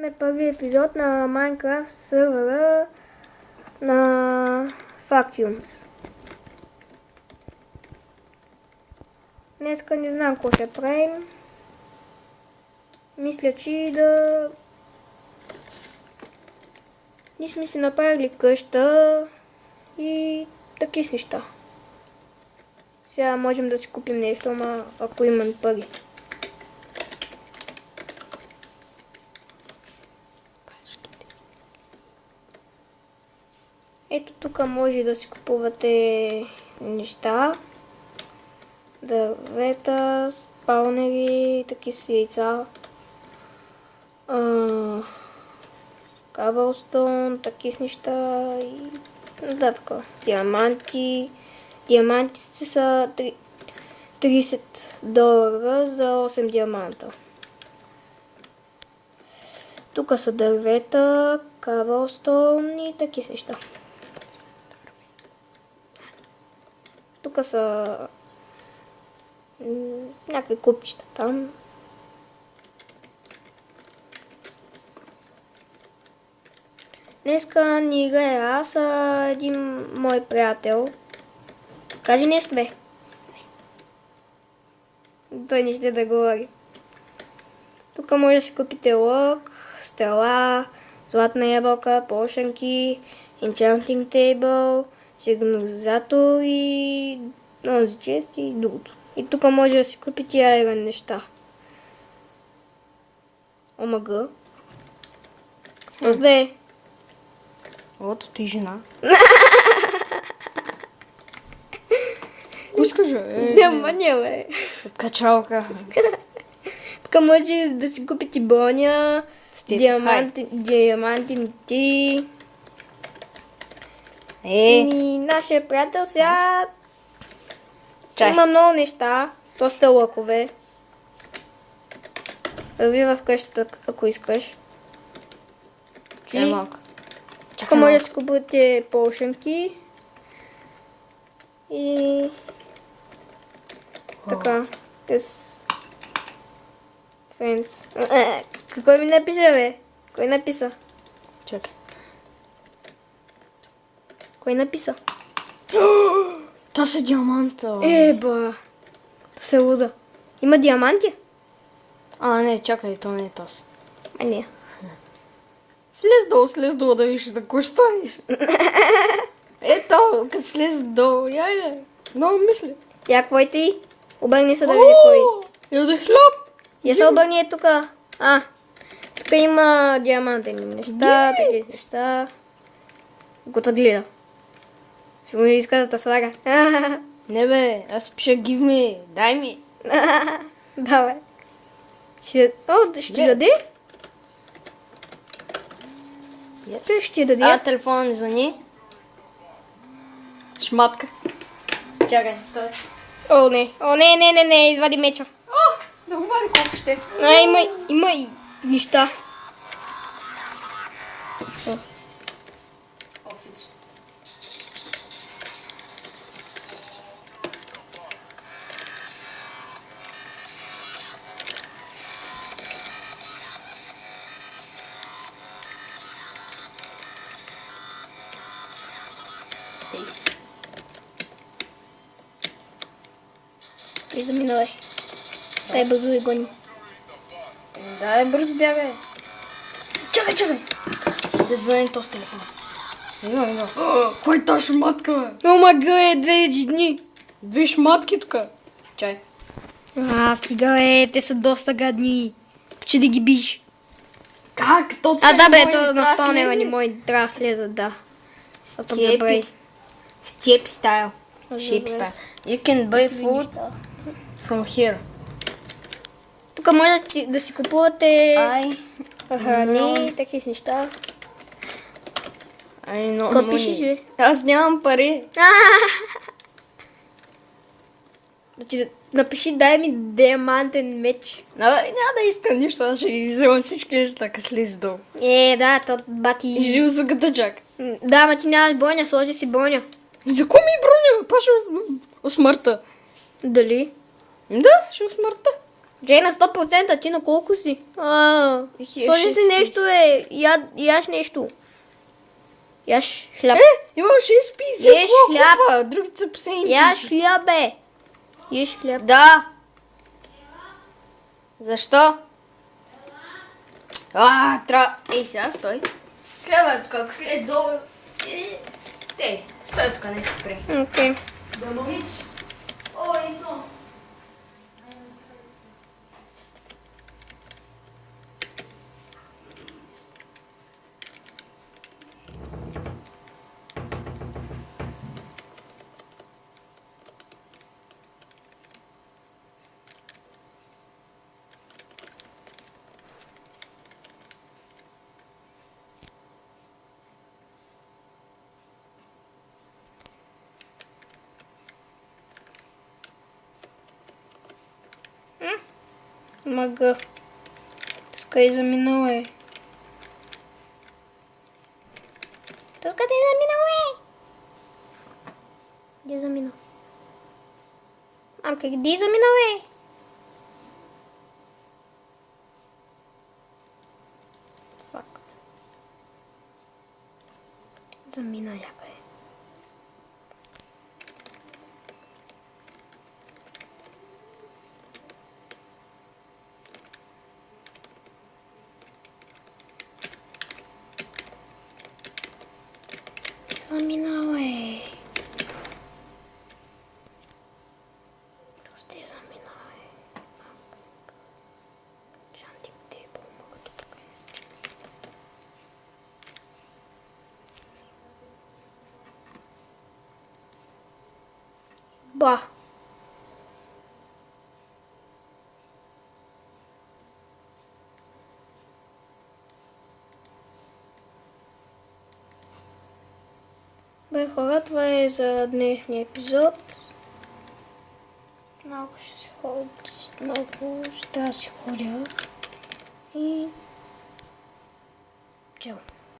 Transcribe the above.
Първи епизод на Minecraft сервера на Factions. Днеска не знам какво ще правим. Мисля, че ние сме си направили къща и такива неща. Сега можем да си купим нещо, ама ако имам пари. Ето тук може да си купувате неща, дървета, спаунери, таки си яйца, каблстон, таки с неща и така. Диаманти. Диамантите са $30 за 8 диаманта. Тук са дървета, каблстон и таки неща. Тук са някакви купчета там. Днеска ни играе аз, един мой приятел. Кажи нещо, бе. Той не ще да говори. Тук може да си купите лък, стрела, златна ябълка, пошенки, enchanting table, сигнализатор и онзи чест и другото. И тук може да си купите iron неща. Омага. Бе. Вот ти жена. Искаш, Да, маня, бе. Качалка. Тук може да си купите броня, диамантини. И нашия приятел сега има много неща, доста лъкове. Върви в къщата, ако искаш. Чакай малко. Тук може да си купите полшенки. И така. Friends. Какво ми написа, бе? Кой написа? Чакай. Кой написа? Това са диаманта. Еба. Да се луда. Има диаманти? Не, чакай, то не е таз. Не. Слез долу да виж да го ставиш. Ето, като слез долу, яйде. Много мисли. Я, кой ти? Обърни се да види кой. Яде хляб. Я се обърни е тука. Тук има диамантени неща, такива неща. Гота гледа. Сигурно иска да те слага. Не бе, аз пиша give me, дай ми. Давай. Ще ти даде? Той ще ти даде. Телефона ми звъни. Шматка. Чакай, стой. Не, извади меча. Да го вади колко ще. Има и неща. Офицо. И заминавай. Дай бързо и гони. Дай бързо бягай. Чакай. Да звъним то с телефона. Има. Кой е та шматка, бе? Омага, две дни. Две шматки тук. Чай. Стига, те са доста гадни. Почти да ги биш. Как? Да, бе, то на спалнера ни мой трябва да слезат, да. А пък забрави. Step style. Shape style. You can buy food from here. Тук може да си купувате храни, No. такива неща. Какво пишеш, бе? Аз нямам пари. Напиши, дай ми диамантен меч. Няма да искам нищо, аз ще ги вземам всички неща, като слизи долу. Да, то бати. И жил за гъдъчак. Да, ама ти нямаш броня, сложи си броня. И за кой ми броня? Паша смъртта. Дали? Да, ще смъртта. Джей на 100%, ти на колко си? Сложи си нещо, яш нещо. Яш хляб. Имам 6 писи. Еш хляб. Другите са по 7 Яш хляб, бе. Еш хляб. Да. Защо? Ей, сега стой. Следва тук, ако слез долу. Стой тук, нещо при. Окей. Домович. О, яйцо. Мага. Тъска заминала е. Тъска ти заминала е. Где заминал? Мамка, где заминал е? Фак. Замина някъде. Заминала е. Просто заминала е. Шантик те помага тук. Ба. Бе, хора, това е за днешния епизод. Малко ще си ходя, малко ще си ходя и... Чао.